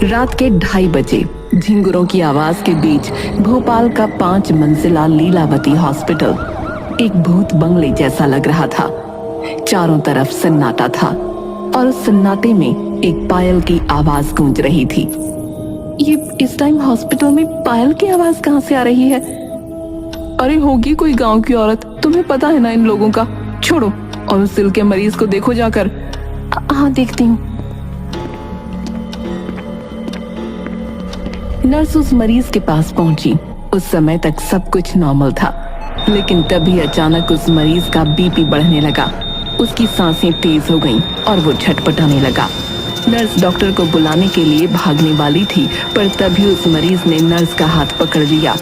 रात के 2:30 झिंगुरों की आवाज के बीच भोपाल का 5 मंजिला लीलावती हॉस्पिटल एक भूत बंगले जैसा लग रहा था। चारों तरफ सन्नाटा था और उस सन्नाटे में एक पायल की आवाज गूंज रही थी। ये इस टाइम हॉस्पिटल में पायल की आवाज कहाँ से आ रही है? अरे होगी कोई गांव की औरत, तुम्हें पता है ना इन लोगों का। छोड़ो और उस दिल के मरीज को देखो जाकर। हाँ देखती हूँ। नर्स उस मरीज के पास पहुंची। उस समय तक सब कुछ नॉर्मल था, लेकिन तभी अचानक उस मरीज का बीपी बढ़ने लगा। उसकी सांसें तेज हो गईं और वो छटपटाने लगा। नर्स डॉक्टर को बुलाने के लिए भागने वाली थी, पर तभी उस मरीज ने नर्स का हाथ पकड़ लिया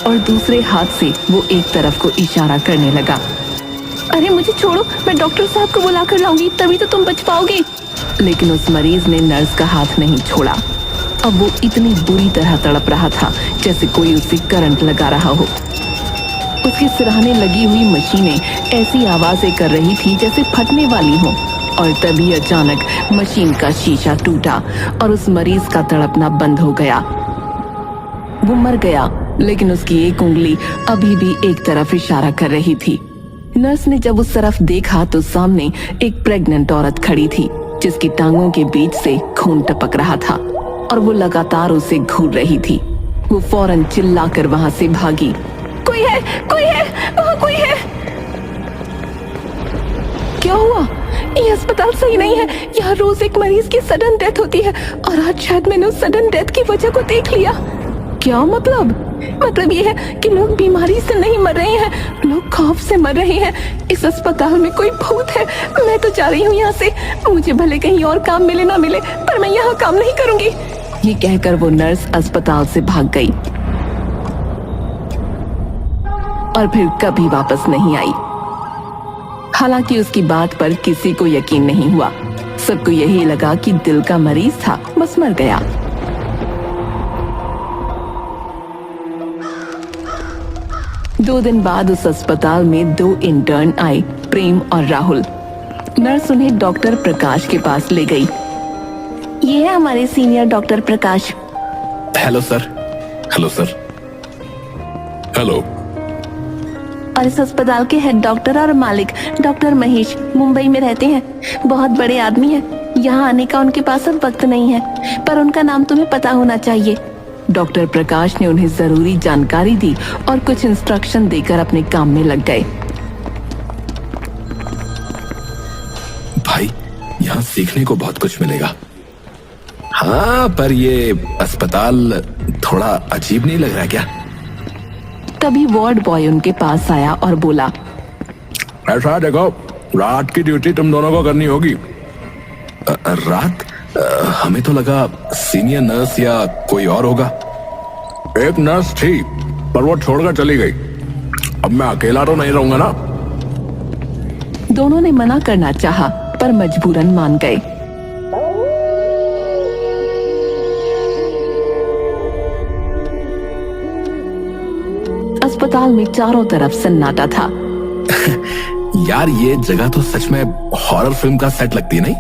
और दूसरे हाथ से वो एक तरफ को इशारा करने लगा। अरे मुझे छोड़ो, मैं डॉक्टर साहब को बुला कर लाऊंगी, तभी तो तुम बच पाओगे। लेकिन उस मरीज ने नर्स का हाथ नहीं छोड़ा। अब वो इतनी बुरी तरह तड़प रहा था जैसे कोई उसे करंट लगा रहा हो। उसके सिरहाने लगी हुई मशीनें ऐसी आवाजें कर रही थी जैसे फटने वाली हो। और तभी अचानक मशीन का शीशा टूटा और उस मरीज का तड़पना बंद हो गया। वो मर गया, लेकिन उसकी एक उंगली अभी भी एक तरफ इशारा कर रही थी। नर्स ने जब उस तरफ देखा तो सामने एक प्रेग्नेंट औरत खड़ी थी, जिसकी टांगों के बीच से खून टपक रहा था और वो लगातार उसे घूर रही थी। वो फौरन चिल्लाकर वहां से भागी। कोई है, कोई है, वहां कोई है। क्या हुआ? ये अस्पताल सही नहीं है। यहाँ रोज एक मरीज की सडन डेथ होती है और आज शायद मैंने उस सडन डेथ की वजह को देख लिया। क्या मतलब? मतलब ये है कि लोग बीमारी से नहीं मर रहे हैं, लोग खौफ से मर रहे हैं। इस अस्पताल में कोई भूत है। मैं तो जा रही हूँ यहाँ से। मुझे भले कहीं और काम मिले ना मिले, पर मैं यहाँ काम नहीं करूंगी। ये कहकर वो नर्स अस्पताल से भाग गई और फिर कभी वापस नहीं आई। हालांकि उसकी बात पर किसी को यकीन नहीं हुआ। सबको यही लगा कि दिल का मरीज था, बस मर गया। दो दिन बाद उस अस्पताल में 2 इंटर्न आए, प्रेम और राहुल। नर्स उन्हें डॉक्टर प्रकाश के पास ले गई। ये है हमारे senior doctor Prakash. Hello sir. Hello sir. Hello. और इस अस्पताल के हेड डॉक्टर और मालिक डॉक्टर महेश मुंबई में रहते हैं। बहुत बड़े आदमी हैं। यहाँ आने का उनके पास अब वक्त नहीं है, पर उनका नाम तुम्हें पता होना चाहिए। डॉक्टर प्रकाश ने उन्हें जरूरी जानकारी दी और कुछ इंस्ट्रक्शन देकर अपने काम में लग गए। भाई, यहाँ सीखने को बहुत कुछ मिलेगा। हाँ, पर ये अस्पताल थोड़ा अजीब नहीं लग रहा क्या? तभी वार्ड बॉय उनके पास आया और बोला, ऐसा देखो, रात की ड्यूटी तुम दोनों को करनी होगी। रात? हमें तो लगा सीनियर नर्स या कोई और होगा। एक नर्स थी, पर वो छोड़कर चली गई। अब मैं अकेला तो नहीं रहूंगा ना। दोनों ने मना करना चाहा, पर मजबूरन मान गए। अस्पताल में चारों तरफ सन्नाटा था। यार, ये जगह तो सच में हॉरर फिल्म का सेट लगती है नहीं?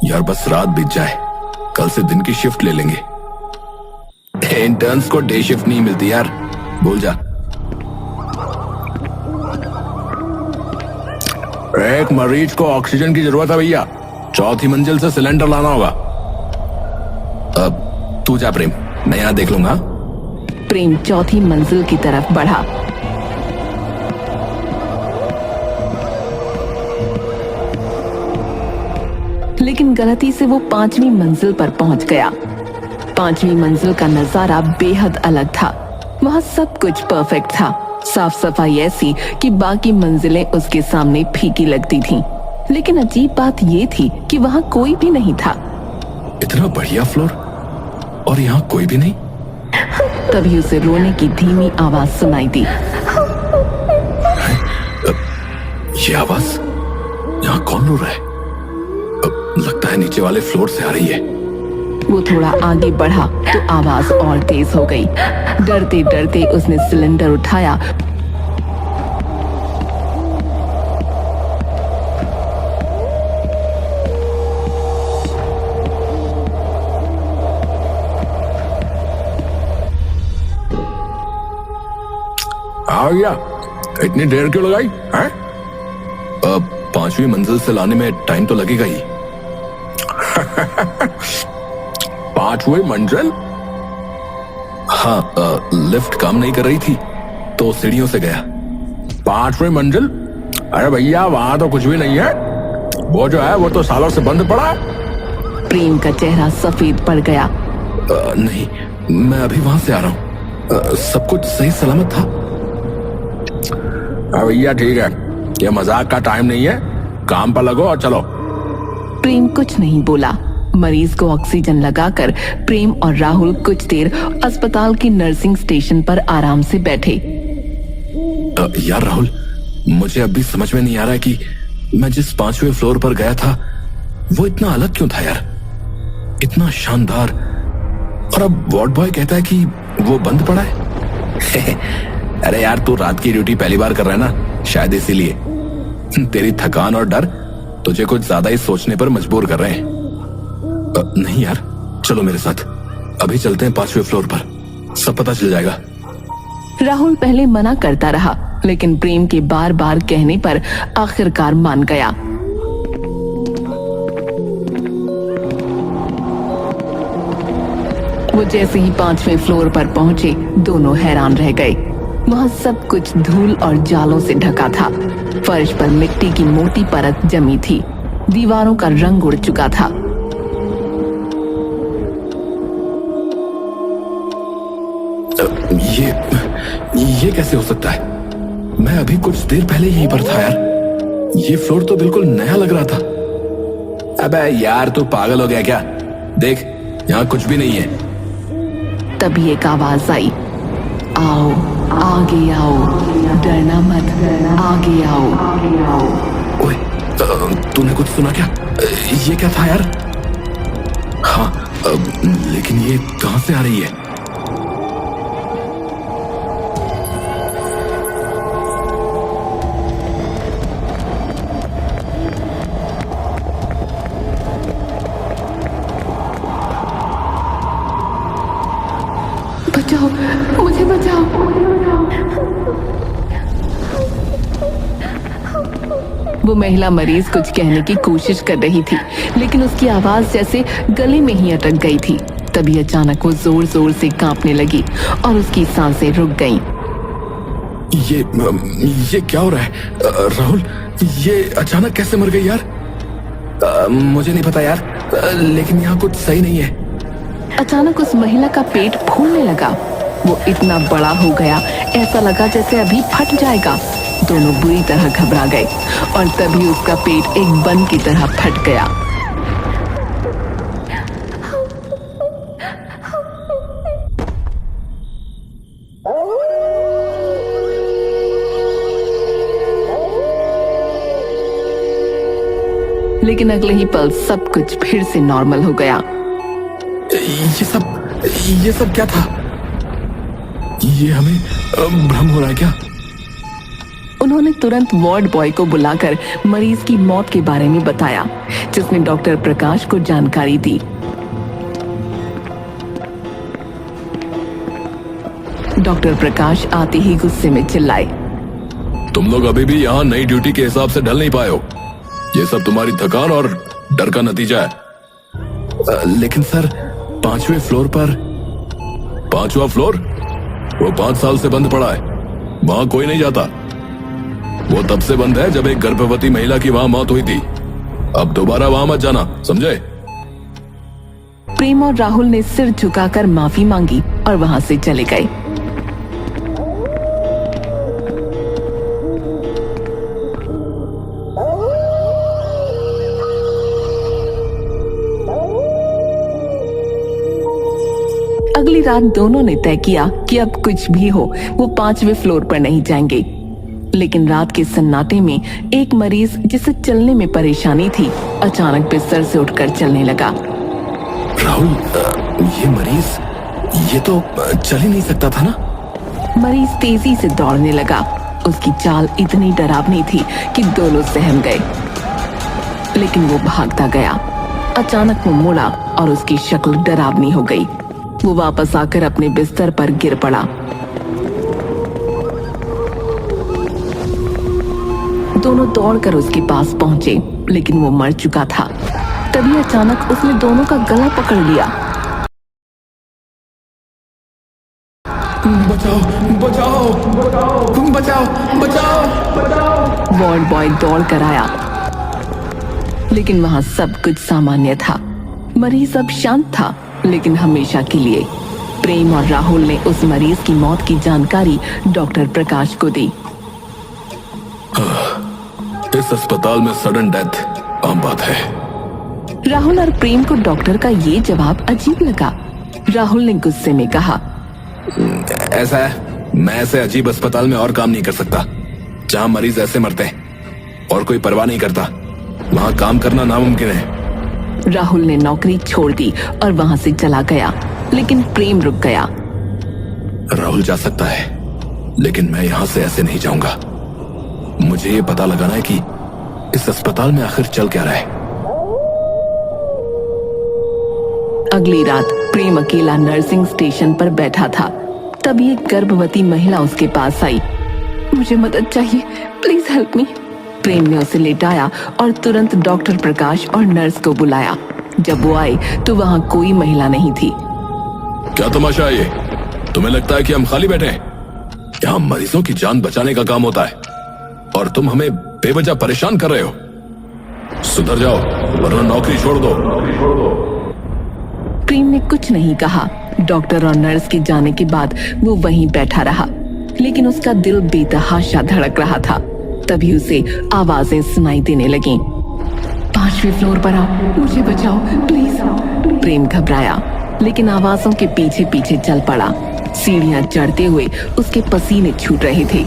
यार बस रात बीत जाए, कल से दिन की शिफ्ट ले लेंगे। इंटर्न्स को डे शिफ्ट नहीं मिलती यार, भूल जा। एक मरीज को ऑक्सीजन की जरूरत है भैया, 4थी मंजिल से सिलेंडर लाना होगा। अब तू जा प्रेम, मैं यहाँ देख लूंगा। प्रेम 4थी मंजिल की तरफ बढ़ा। लेकिन गलती से वो 5वीं मंजिल पर पहुंच गया। 5वीं मंजिल का नजारा बेहद अलग था। वहां सब कुछ परफेक्ट था। साफ सफाई ऐसी कि बाकी मंजिलें उसके सामने फीकी लगती थीं। लेकिन अजीब बात ये थी कि वहां कोई भी नहीं था। इतना बढ़िया फ्लोर और यहाँ कोई भी नहीं। तभी उसे रोने की धीमी आवाज सुनाई दी। ये आवाज, यहाँ कौन रो रहा है? लगता है नीचे वाले फ्लोर से आ रही है। वो थोड़ा आगे बढ़ा तो आवाज और तेज हो गई। डरते डरते उसने सिलेंडर उठाया हाँ भैया, इतनी देर क्यों लगाई हैं? 5वीं मंजिल से लाने में टाइम तो लगेगा ही। 5वीं मंजिल? हाँ, लिफ्ट काम नहीं कर रही थी तो सीढ़ियों से गया। 5वीं मंजिल? अरे भैया, वहां तो कुछ भी नहीं है, वो जो है वो तो सालों से बंद पड़ा है। प्रेम का चेहरा सफेद पड़ गया। नहीं, मैं अभी वहां से आ रहा हूँ, सब कुछ सही सलामत था। भैया ठीक है, ये मजाक का टाइम नहीं है, काम पर लगो और चलो। प्रेम कुछ नहीं बोला। मरीज को ऑक्सीजन लगाकर प्रेम और राहुल कुछ देर अस्पताल की नर्सिंग स्टेशन पर आराम से बैठे। यार राहुल, मुझे अभी समझ में नहीं आ रहा है कि मैं जिस 5वें फ्लोर पर गया था वो इतना अलग क्यों था यार, इतना शानदार, और अब वार्ड बॉय कहता है कि वो बंद पड़ा है। अरे यार, तू रात की ड्यूटी पहली बार कर रहा है ना, शायद इसीलिए तेरी थकान और डर तुझे कुछ ज्यादा ही सोचने पर मजबूर कर रहे हैं। नहीं यार, चलो मेरे साथ, अभी चलते हैं 5वें फ्लोर पर, सब पता चल जाएगा। राहुल पहले मना करता रहा, लेकिन प्रेम के बार बार कहने पर आखिरकार मान गया। वो जैसे ही 5वें फ्लोर पर पहुंचे, दोनों हैरान रह गए। वहां सब कुछ धूल और जालों से ढका था। फर्श पर मिट्टी की मोटी परत जमी थी, दीवारों का रंग उड़ चुका था। ये कैसे हो सकता है? मैं अभी कुछ देर पहले यहीं पर था यार, ये फ्लोर तो बिल्कुल नया लग रहा था। अबे यार, तू पागल हो गया क्या? देख, यहाँ कुछ भी नहीं है। तभी एक आवाज आई, आओ आगे आओ, डरना मत, आगे आओ। ओए, तूने कुछ सुना क्या? ये क्या था यार? हाँ, लेकिन ये कहां से आ रही है? बचाओ, मुझे बचाओ। वो महिला मरीज कुछ कहने की कोशिश कर रही थी, लेकिन उसकी आवाज जैसे गले में ही अटक गई थी। तभी अचानक वो जोर जोर से कांपने लगी और उसकी सांसें रुक गईं। ये क्या हो रहा है? राहुल, ये अचानक कैसे मर गई यार? मुझे नहीं पता यार, लेकिन यहाँ कुछ सही नहीं है। अचानक उस महिला का पेट फूलने लगा। वो इतना बड़ा हो गया, ऐसा लगा जैसे अभी फट जाएगा। दोनों बुरी तरह घबरा गए और तभी उसका पेट एक बन की तरह फट गया। लेकिन अगले ही पल सब कुछ फिर से नॉर्मल हो गया। ये सब क्या था? ये हमें भ्रम हो रहा है क्या? उन्होंने तुरंत वार्ड बॉय को बुलाकर मरीज की मौत के बारे में बताया, जिसने डॉक्टर प्रकाश को जानकारी दी। डॉक्टर प्रकाश आते ही गुस्से में चिल्लाए, तुम लोग अभी भी यहाँ नई ड्यूटी के हिसाब से ढल नहीं पाए हो। ये सब तुम्हारी थकान और डर का नतीजा है। लेकिन सर, 5वें फ्लोर पर। 5वां फ्लोर? वो 5 साल से बंद पड़ा है, वहां कोई नहीं जाता। वो तब से बंद है जब एक गर्भवती महिला की वहां मौत हुई थी। अब दोबारा वहां मत जाना, समझे? प्रेम और राहुल ने सिर झुकाकर माफी मांगी और वहां से चले गए। अगली रात दोनों ने तय किया कि अब कुछ भी हो वो 5वें फ्लोर पर नहीं जाएंगे। लेकिन रात के सन्नाटे में एक मरीज जिसे चलने में परेशानी थी, अचानक बिस्तर से उठकर चलने लगा। राहुल, ये मरीज, ये तो चल ही नहीं सकता था ना? मरीज तेजी से दौड़ने लगा। उसकी चाल इतनी डरावनी थी कि दोनों सहम गए। लेकिन वो भागता गया। अचानक वो मुड़ा और उसकी शक्ल डरावनी हो गई। वो वापस आकर अपने बिस्तर पर गिर पड़ा। दोनों दौड़कर उसके पास पहुंचे, लेकिन वो मर चुका था। तभी अचानक उसने दोनों का गला पकड़ लिया। बचाओ बचाओ बचाओ बचाओ बचाओ। वार्ड बॉय दौड़ कर आया, लेकिन वहां सब कुछ सामान्य था। मरीज अब शांत था, लेकिन हमेशा के लिए। प्रेम और राहुल ने उस मरीज की मौत की जानकारी डॉक्टर प्रकाश को दी। इस अस्पताल में सडन डेथ आम बात है। राहुल और प्रेम को डॉक्टर का ये जवाब अजीब लगा। राहुल ने गुस्से में कहा, ऐसा है, मैं ऐसे अजीब अस्पताल में और काम नहीं कर सकता जहां मरीज ऐसे मरते हैं और कोई परवाह नहीं करता। वहां काम करना नामुमकिन है। राहुल ने नौकरी छोड़ दी और वहां से चला गया, लेकिन प्रेम रुक गया। राहुल जा सकता है, लेकिन मैं यहां से ऐसे नहीं जाऊंगा। मुझे ये पता लगाना है कि इस अस्पताल में आखिर चल क्या रहा है। अगली रात प्रेम अकेला नर्सिंग स्टेशन पर बैठा था। तभी एक गर्भवती महिला उसके पास आई। मुझे मदद चाहिए, प्लीज हेल्प मी। प्रेम ने उसे लेटाया और तुरंत डॉक्टर प्रकाश और नर्स को बुलाया। जब वो आए तो वहां कोई महिला नहीं थी। क्या तमाशा है ये? तुम्हें लगता है कि हम खाली बैठे हैं? यहाँ मरीजों की जान बचाने का काम होता है और तुम हमें बेवजह परेशान कर रहे हो। सुधर जाओ वरना नौकरी छोड़ दो। प्रेम ने कुछ नहीं कहा। डॉक्टर और नर्स के जाने के बाद वो वहीं बैठा रहा, लेकिन उसका दिल बेतहाशा धड़क रहा था। तभी उसे आवाजें सुनाई देने लगीं। 5वें फ्लोर पर आओ, मुझे बचाओ प्लीज। प्रेम घबराया, लेकिन आवाजों के पीछे पीछे चल पड़ा। सीढ़ियां चढ़ते हुए उसके पसीने छूट रहे थे।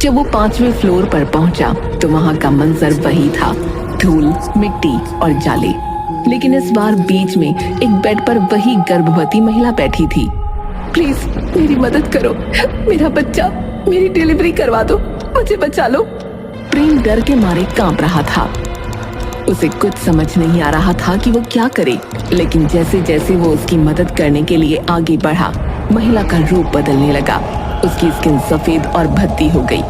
जब वो 5वें फ्लोर पर पहुंचा तो वहां का मंजर वही था, धूल, मिट्टी और जाले। लेकिन इस बार बीच में एक बेड पर वही गर्भवती महिला बैठी थी। प्लीज मेरी मदद करो, मेरा बच्चा, मेरी डिलीवरी करवा दो, मुझे बचा लो। प्रेम डर के मारे कांप रहा था। उसे कुछ समझ नहीं आ रहा था कि वो क्या करे, लेकिन जैसे जैसे वो उसकी मदद करने के लिए आगे बढ़ा, महिला का रूप बदलने लगा। उसकी स्किन सफेद और भद्दी हो गई,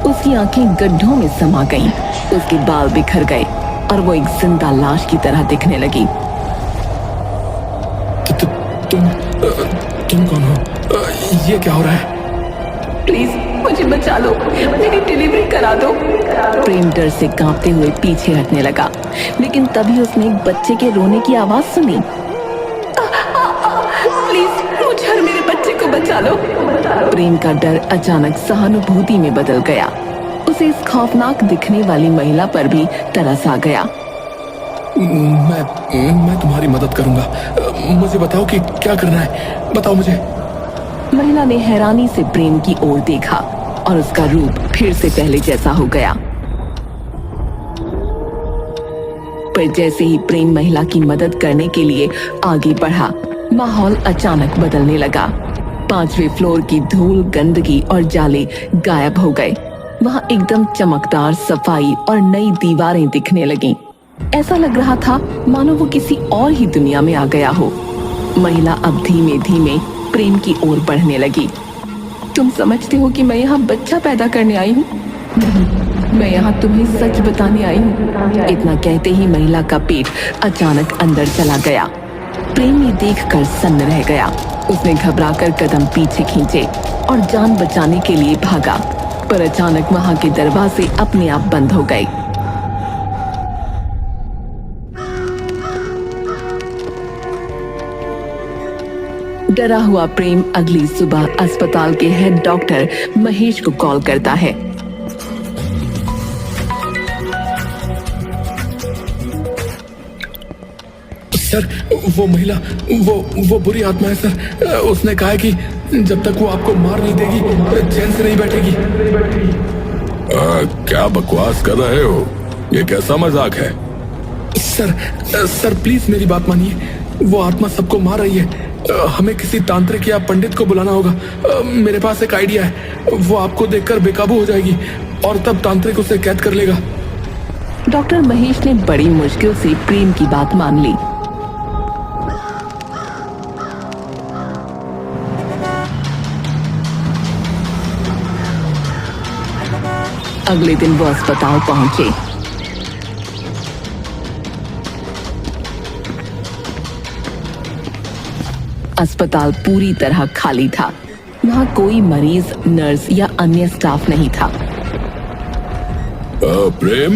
उसकी आंखें गड्ढों में समा गईं, उसके बाल बिखर गए और वो एक जिंदा लाश की तरह दिखने लगी। तुम कौन हो? ये क्या हो रहा है? प्लीज मुझे बचा लो, मेरी डिलीवरी करा दो। प्रेम डर से कांपते हुए पीछे हटने लगा, लेकिन तभी उसने एक बच्चे के रोने की आवाज सुनी। प्लीज मुझे और मेरे बच्चे को बचा लो। प्रेम का डर अचानक सहानुभूति में बदल गया। उसे इस खौफनाक दिखने वाली महिला पर भी तरस आ गया। मैं तुम्हारी मदद करूंगा। मुझे बताओ कि क्या करना है, बताओ मुझे। महिला ने हैरानी से प्रेम की ओर देखा और उसका रूप फिर से पहले जैसा हो गया। पर जैसे ही प्रेम महिला की मदद करने के लिए आगे बढ़ा, माहौल अचानक बदलने लगा। 5वें फ्लोर की धूल, गंदगी और जाले गायब हो गए। वहां एकदम चमकदार सफाई और नई दीवारें दिखने लगीं। ऐसा लग रहा था मानो वो किसी और ही दुनिया में आ गया हो। महिला अब धीमे धीमे प्रेम की ओर बढ़ने लगी। तुम समझते हो कि मैं यहाँ बच्चा पैदा करने आई हूँ? नहीं, मैं यहाँ तुम्हें सच बताने आई हूँ। इतना कहते ही महिला का पेट अचानक अंदर चला गया। प्रेम ये देखकर सन्न रह गया। उसने घबराकर कदम पीछे खींचे और जान बचाने के लिए भागा, पर अचानक वहां के दरवाजे अपने आप बंद हो गए। डरा हुआ प्रेम अगली सुबह अस्पताल के हेड डॉक्टर महेश को कॉल करता है। सर, वो महिला, वो बुरी आत्मा है सर। उसने कहा है कि जब तक वो आपको मार नहीं देगी चैन से नहीं बैठेगी। क्या बकवास कर रहे हो? ये कैसा मजाक है? सर प्लीज मेरी बात मानिए। वो आत्मा सबको मार रही है। हमें किसी तांत्रिक या पंडित को बुलाना होगा। मेरे पास एक आइडिया है। वो आपको देखकर बेकाबू हो जाएगी और तब तांत्रिक उसे कैद कर लेगा। डॉक्टर महेश ने बड़ी मुश्किल से प्रेम की बात मान ली। अगले दिन वो अस्पताल पहुंचे। अस्पताल पूरी तरह खाली था। वहां कोई मरीज, नर्स या अन्य स्टाफ नहीं था। प्रेम,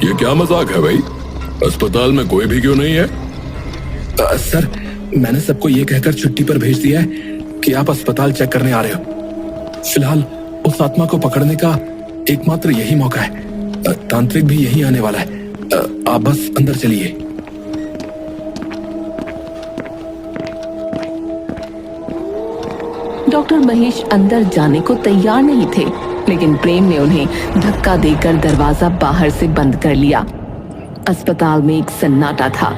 ये क्या मजाक है भाई? अस्पताल में कोई भी क्यों नहीं है? सर, मैंने सबको ये कहकर छुट्टी पर भेज दिया है कि आप अस्पताल चेक करने आ रहे हो। फिलहाल उस आत्मा को पकड़ने का एकमात्र यही मौका है। तांत्रिक भी यही आने वाला है। आप बस अंदर चलिए। डॉक्टर महेश अंदर जाने को तैयार नहीं थे, लेकिन प्रेम ने उन्हें धक्का देकर दरवाजा बाहर से बंद कर लिया। अस्पताल में एक सन्नाटा था।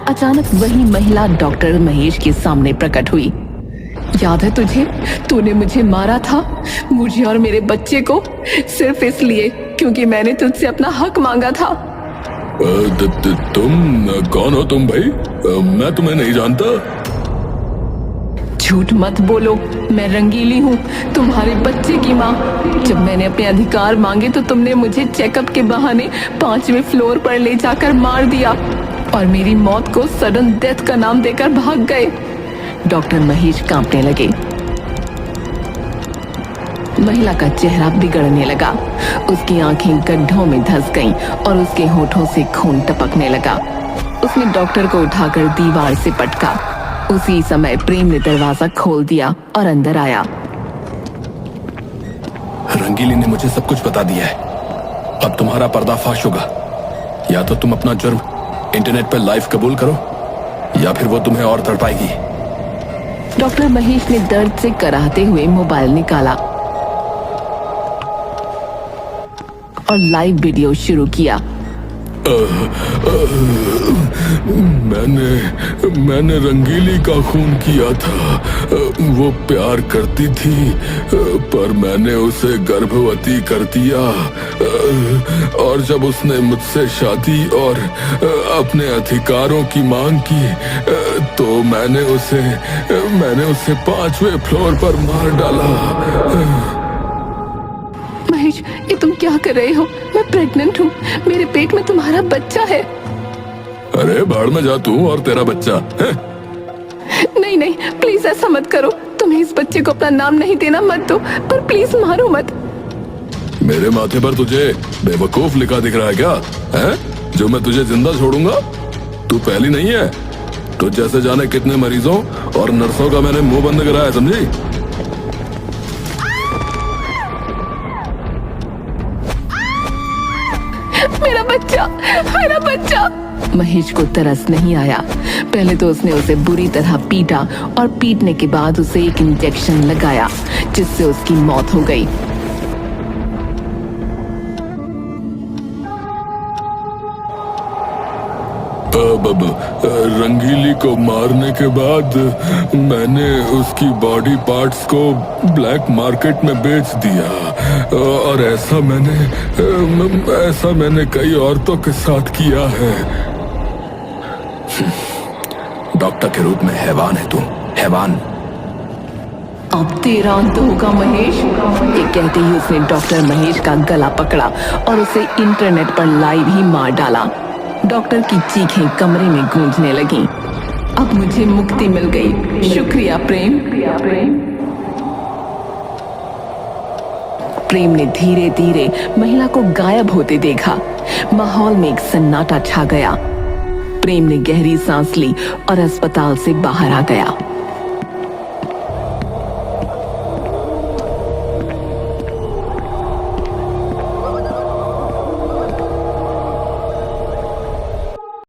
अचानक वही महिला डॉक्टर महेश के सामने प्रकट हुई। याद है तुझे? तूने मुझे मारा था, मुझे और मेरे बच्चे को, सिर्फ इसलिए क्योंकि मैंने तुझसे अपना हक मांगा था। तुम कौन हो तुम भाई? मैं तुम्हें नहीं जानता। झूठ मत बोलो, मैं रंगीली हूँ, तुम्हारे बच्चे की माँ। जब मैंने अपने अधिकार मांगे तो तुमने मुझे चेकअप के बहाने 5वें फ्लोर पर ले जाकर मार दिया और मेरी मौत को सडन डेथ का नाम देकर भाग गए। डॉक्टर महेश कांपने लगे। महिला का चेहरा बिगड़ने लगा। उसकी आंखें गड्ढों में धंस गईं और उसके होठों से खून टपकने लगा। उसने डॉक्टर को उठाकर दीवार से पटका। उसी समय प्रेम ने दरवाजा खोल दिया और अंदर आया। रंगीली ने मुझे सब कुछ बता दिया है। अब तुम्हारा पर्दाफाश होगा। या तो तुम अपना जुर्म इंटरनेट पर लाइव कबूल करो, या फिर वो तुम्हें और तड़पाएगी। डॉक्टर महेश ने दर्द से कराहते हुए मोबाइल निकाला और लाइव वीडियो शुरू किया। मैंने रंगीली का खून किया था। वो प्यार करती थी, पर मैंने उसे गर्भवती कर दिया। और जब उसने मुझसे शादी और अपने अधिकारों की मांग की, तो मैंने उसे 5वें फ्लोर पर मार डाला। महेश, ये तुम क्या कर रहे हो? मैं प्रेग्नेंट हूँ, मेरे पेट में तुम्हारा बच्चा है। अरे भाड़ में जा तू और तेरा बच्चा है? नहीं नहीं, प्लीज ऐसा मत करो। तुम्हें इस बच्चे को अपना नाम नहीं देना मत दो, पर प्लीज मारो मत। मेरे माथे पर तुझे बेवकूफ लिखा दिख रहा है क्या? है जो मैं तुझे जिंदा छोड़ूंगा? तू पहली नहीं है। तो जैसे जाने कितने मरीजों और नर्सों का मैंने मुंह बंद कराया, समझी? मेरा बच्चा, मेरा बच्चा। महेश को तरस नहीं आया। पहले तो उसने उसे बुरी तरह पीटा और पीटने के बाद उसे एक इंजेक्शन लगाया, जिससे उसकी मौत हो गई। रंगीली को मारने के बाद मैंने उसकी बॉडी पार्ट्स को ब्लैक मार्केट में बेच दिया, और ऐसा मैंने कई औरतों के साथ किया है। डॉक्टर के रूप में हैवान है तू, हैवान। अब तेरा अंत होगा महेश। ये कहते ही उसने डॉक्टर महेश का गला पकड़ा और उसे इंटरनेट पर लाइव ही मार डाला। डॉक्टर की चीखें कमरे में गूंजने लगीं। अब मुझे मुक्ति मिल गई, शुक्रिया प्रेम। प्रेम ने धीरे धीरे महिला को गायब होते देखा। माहौल में एक सन्नाटा छा गया। प्रेम ने गहरी सांस ली और अस्पताल से बाहर आ गया।